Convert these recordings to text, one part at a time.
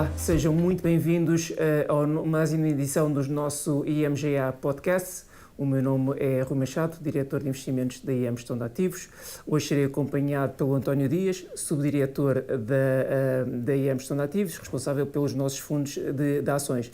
Olá, sejam muito bem-vindos a mais uma edição do nosso IMGA Podcast. O meu nome é Rui Machado, diretor de investimentos da IM Gestão de Ativos. Hoje serei acompanhado pelo António Dias, subdiretor da IM Gestão de Ativos, responsável pelos nossos fundos de ações.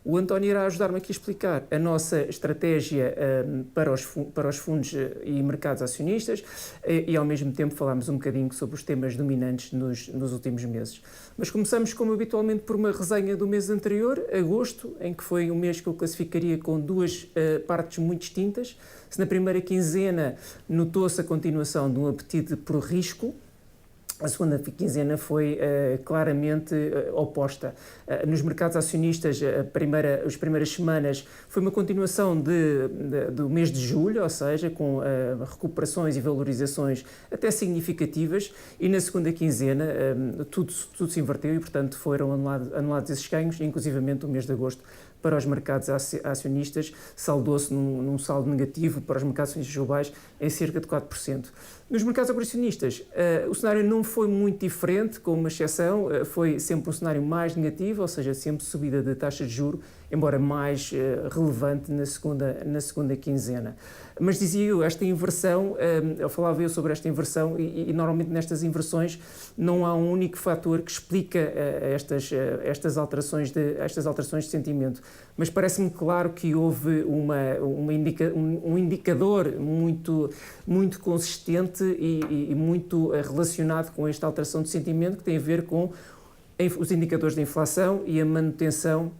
O António irá ajudar-me aqui a explicar a nossa estratégia para os fundos e mercados acionistas e, ao mesmo tempo, falarmos um bocadinho sobre os temas dominantes nos últimos meses. Mas começamos, como habitualmente, por uma resenha do mês anterior, agosto, em que foi um mês que eu classificaria com duas partes muito distintas. Se na primeira quinzena notou-se a continuação de um apetite por risco, a segunda quinzena foi claramente oposta. Nos mercados acionistas, as primeiras semanas foi uma continuação do mês de julho, ou seja, com recuperações e valorizações até significativas, e na segunda quinzena tudo se inverteu e, portanto, foram anulados esses ganhos, inclusivamente o mês de agosto para os mercados acionistas saldou-se num saldo negativo para os mercados acionistas globais em cerca de 4%. Nos mercados operacionistas, o cenário não foi muito diferente, com uma exceção, foi sempre um cenário mais negativo, ou seja, sempre subida de taxa de juros, embora mais relevante na segunda quinzena. Mas dizia eu, esta inversão, falava eu sobre esta inversão e normalmente nestas inversões não há um único fator que explica estas alterações de sentimento. Mas parece-me claro que houve um indicador muito consistente e muito relacionado com esta alteração de sentimento, que tem a ver com os indicadores de inflação e a manutenção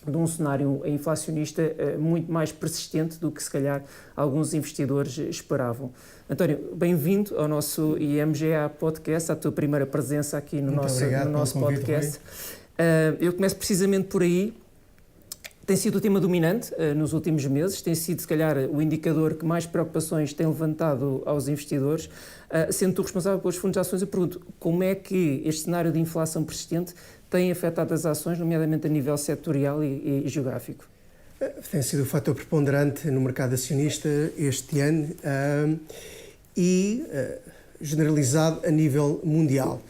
de um cenário inflacionista muito mais persistente do que, se calhar, alguns investidores esperavam. António, bem-vindo ao nosso IMGA Podcast, à tua primeira presença aqui no nosso podcast. Eu começo precisamente por aí. Tem sido o tema dominante nos últimos meses, tem sido, se calhar, o indicador que mais preocupações tem levantado aos investidores. Sendo tu responsável pelos fundos de ações, eu pergunto, como é que este cenário de inflação persistente tem afetado as ações, nomeadamente a nível setorial e geográfico? Tem sido um fator preponderante no mercado acionista este ano e generalizado a nível mundial.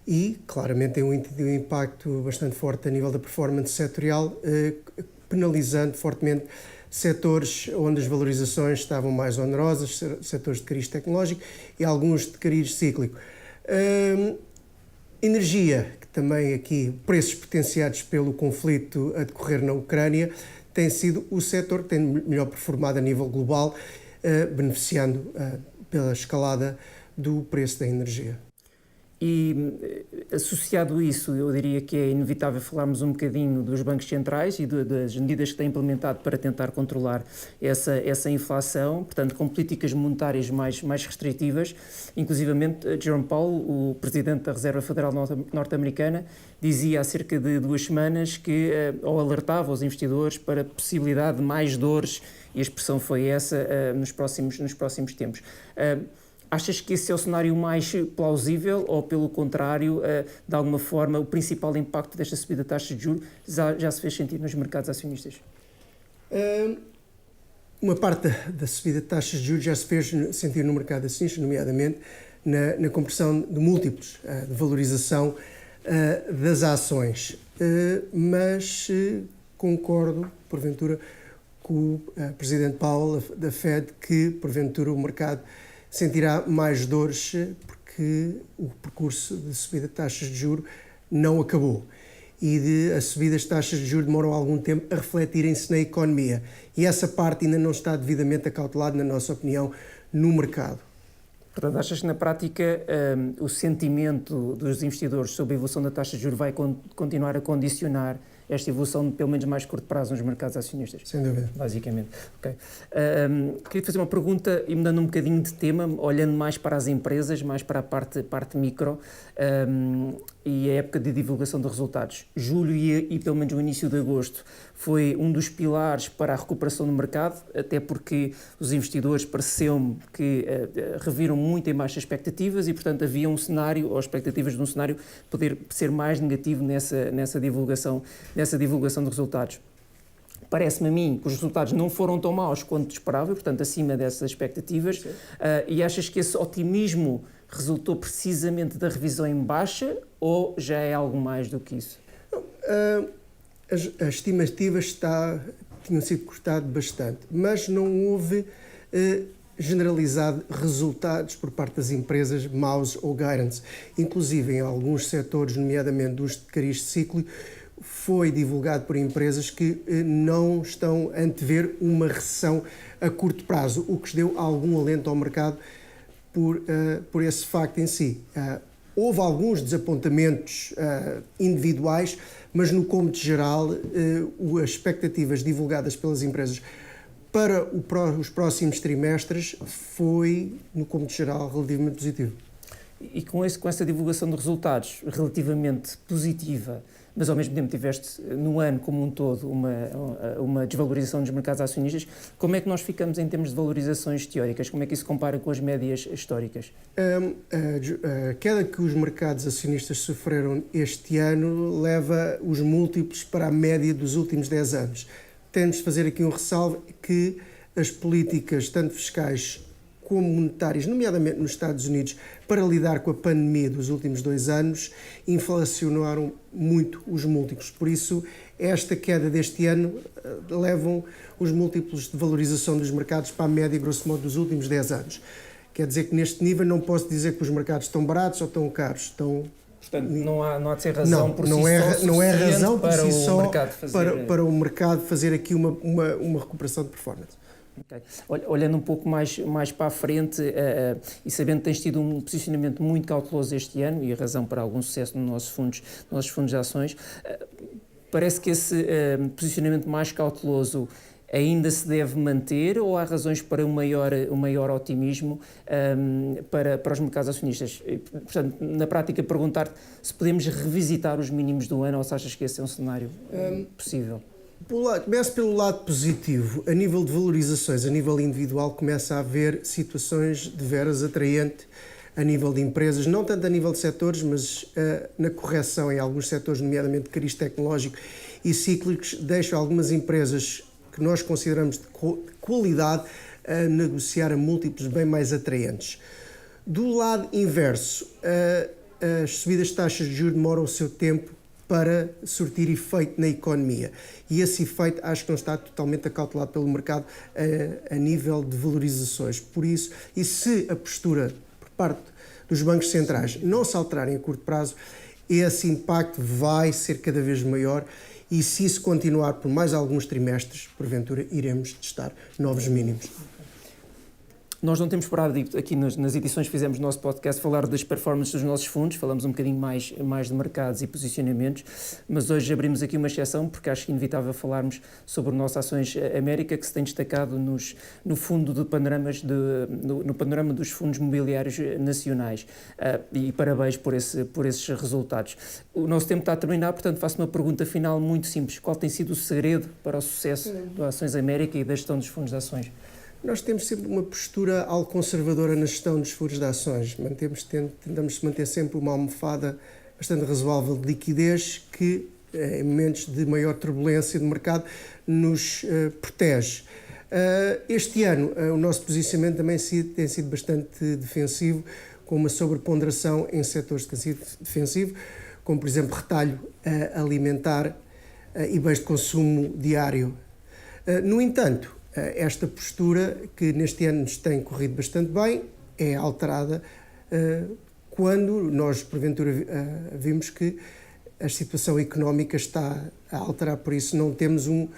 E, claramente, tem um impacto bastante forte a nível da performance setorial, penalizando fortemente setores onde as valorizações estavam mais onerosas, setores de cariz tecnológico e alguns de cariz cíclico. Energia, que também aqui, preços potenciados pelo conflito a decorrer na Ucrânia, tem sido o setor que tem melhor performado a nível global, beneficiando pela escalada do preço da energia. E, associado a isso, eu diria que é inevitável falarmos um bocadinho dos bancos centrais e das medidas que têm implementado para tentar controlar essa inflação, portanto, com políticas monetárias mais restritivas. Inclusivamente, Jerome Powell, o presidente da Reserva Federal norte-americana, dizia há cerca de 2 semanas que, ou alertava os investidores para a possibilidade de mais dores, e a expressão foi essa, nos próximos tempos. Achas que esse é o cenário mais plausível ou, pelo contrário, de alguma forma, o principal impacto desta subida de taxa de juros já se fez sentir nos mercados acionistas? Uma parte da subida de taxas de juros já se fez sentir no mercado acionista, nomeadamente na compressão de múltiplos de valorização das ações. Mas concordo, porventura, com o presidente Powell da Fed, que, porventura, o mercado sentirá mais dores porque o percurso de subida de taxas de juros não acabou e as subidas de taxas de juros demoram algum tempo a refletirem-se na economia e essa parte ainda não está devidamente acautelada, na nossa opinião, no mercado. Portanto, achas que na prática o sentimento dos investidores sobre a evolução da taxa de juros vai continuar a condicionar esta evolução, pelo menos mais curto prazo, nos mercados acionistas? Sem dúvida. Basicamente. Okay. Queria fazer uma pergunta e mudando um bocadinho de tema, olhando mais para as empresas, mais para a parte micro e a época de divulgação de resultados. Julho e pelo menos o início de agosto foi um dos pilares para a recuperação do mercado, até porque os investidores pareceu-me que reviram muito em baixas expectativas e, portanto, havia um cenário, ou expectativas de um cenário, poder ser mais negativo nessa divulgação de resultados. Parece-me a mim que os resultados não foram tão maus quanto esperava, portanto, acima dessas expectativas. E achas que esse otimismo resultou precisamente da revisão em baixa ou já é algo mais do que isso? As estimativas tinham sido cortadas bastante, mas não houve generalizado resultados por parte das empresas maus ou guidance. Inclusive, em alguns setores, nomeadamente dos de cariz de ciclo, foi divulgado por empresas que não estão a antever uma recessão a curto prazo, o que deu algum alento ao mercado por esse facto em si. Houve alguns desapontamentos individuais, mas no cômputo geral, as expectativas divulgadas pelas empresas para os próximos trimestres foi, no cômputo geral, relativamente positivo. E com essa divulgação de resultados relativamente positiva, mas ao mesmo tempo tiveste no ano como um todo uma desvalorização dos mercados acionistas, como é que nós ficamos em termos de valorizações teóricas? Como é que isso compara com as médias históricas? A queda que os mercados acionistas sofreram este ano leva os múltiplos para a média dos últimos 10 anos. Temos de fazer aqui um ressalvo que as políticas, tanto fiscais como monetárias, nomeadamente nos Estados Unidos, para lidar com a pandemia dos últimos 2 anos, inflacionaram muito os múltiplos. Por isso, esta queda deste ano levam os múltiplos de valorização dos mercados para a média, grosso modo, dos últimos 10 anos. Quer dizer que neste nível não posso dizer que os mercados estão baratos ou estão caros, estão... Portanto, não há de ser razão por si só não é razão por para si o só mercado fazer... para o mercado fazer aqui uma recuperação de performance. Okay. Olhando um pouco mais para a frente e sabendo que tens tido um posicionamento muito cauteloso este ano e a razão para algum sucesso nos nossos fundos de ações, parece que esse posicionamento mais cauteloso ainda se deve manter ou há razões para um maior otimismo para os mercados acionistas? E, portanto, na prática, perguntar-te se podemos revisitar os mínimos do ano ou se achas que esse é um cenário possível? Começo pelo lado positivo. A nível de valorizações, a nível individual, começa a haver situações de veras atraentes a nível de empresas, não tanto a nível de setores, mas na correção em alguns setores, nomeadamente de cariz tecnológico e cíclicos, deixam algumas empresas que nós consideramos de qualidade a negociar a múltiplos bem mais atraentes. Do lado inverso, as subidas de taxas de juros demoram o seu tempo para surtir efeito na economia. E esse efeito acho que não está totalmente acautelado pelo mercado a nível de valorizações. Por isso, e se a postura por parte dos bancos centrais não se alterarem a curto prazo, esse impacto vai ser cada vez maior e se isso continuar por mais alguns trimestres, porventura iremos testar novos mínimos. Nós não temos parado aqui nas edições que fizemos do nosso podcast falar das performances dos nossos fundos, falamos um bocadinho mais de mercados e posicionamentos, mas hoje abrimos aqui uma exceção porque acho inevitável falarmos sobre o nosso Ações América, que se tem destacado no fundo no panorama dos fundos mobiliários nacionais, e parabéns por esses resultados. O nosso tempo está a terminar, portanto faço uma pergunta final muito simples. Qual tem sido o segredo para o sucesso do Ações América e da gestão dos fundos de ações? Nós temos sempre uma postura algo conservadora na gestão dos fundos de ações. Tentamos manter sempre uma almofada bastante razoável de liquidez que, em momentos de maior turbulência de mercado, nos protege. Este ano, o nosso posicionamento também tem sido bastante defensivo, com uma sobreponderação em setores defensivos, como, por exemplo, retalho alimentar e bens de consumo diário. No entanto, esta postura, que neste ano nos tem corrido bastante bem, é alterada quando nós, porventura, vimos que a situação económica está a alterar, por isso não temos um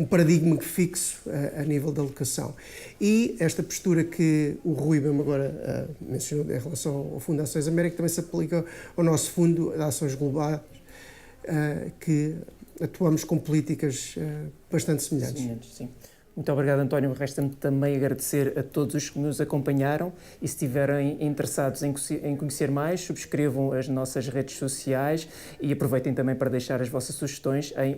paradigma fixo a nível da alocação. E esta postura que o Rui mesmo agora mencionou em relação ao Fundo de Ações América também se aplica ao nosso Fundo de Ações Globais, que atuamos com políticas bastante semelhantes. Sim. Muito obrigado, António. Resta-me também agradecer a todos os que nos acompanharam e se estiverem interessados em conhecer mais, subscrevam as nossas redes sociais e aproveitem também para deixar as vossas sugestões em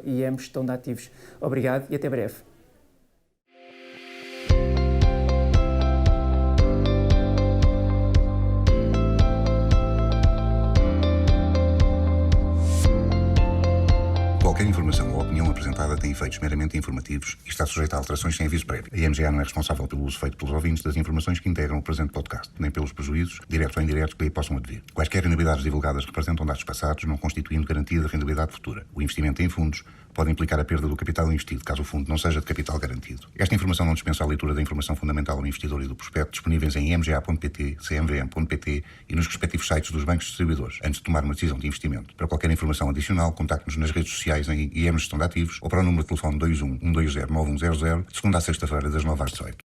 @IMGestãodeativos. Obrigado e até breve. Qualquer informação ou opinião apresentada apresentada tem efeitos meramente informativos e está sujeita a alterações sem aviso prévio. A IMGA não é responsável pelo uso feito pelos ouvintes das informações que integram o presente podcast, nem pelos prejuízos, diretos ou indiretos, que lhe possam advir. Quaisquer rendibilidades divulgadas representam dados passados, não constituindo garantia de rendibilidade futura. O investimento em fundos pode implicar a perda do capital investido, caso o fundo não seja de capital garantido. Esta informação não dispensa a leitura da informação fundamental ao investidor e do prospecto, disponíveis em imga.pt, cmvm.pt e nos respectivos sites dos bancos distribuidores, antes de tomar uma decisão de investimento. Para qualquer informação adicional, contacte-nos nas redes sociais em IM Gestão de Ativos ou para o número de telefone 21 120 9100, de segunda a sexta-feira, das 9 às 18.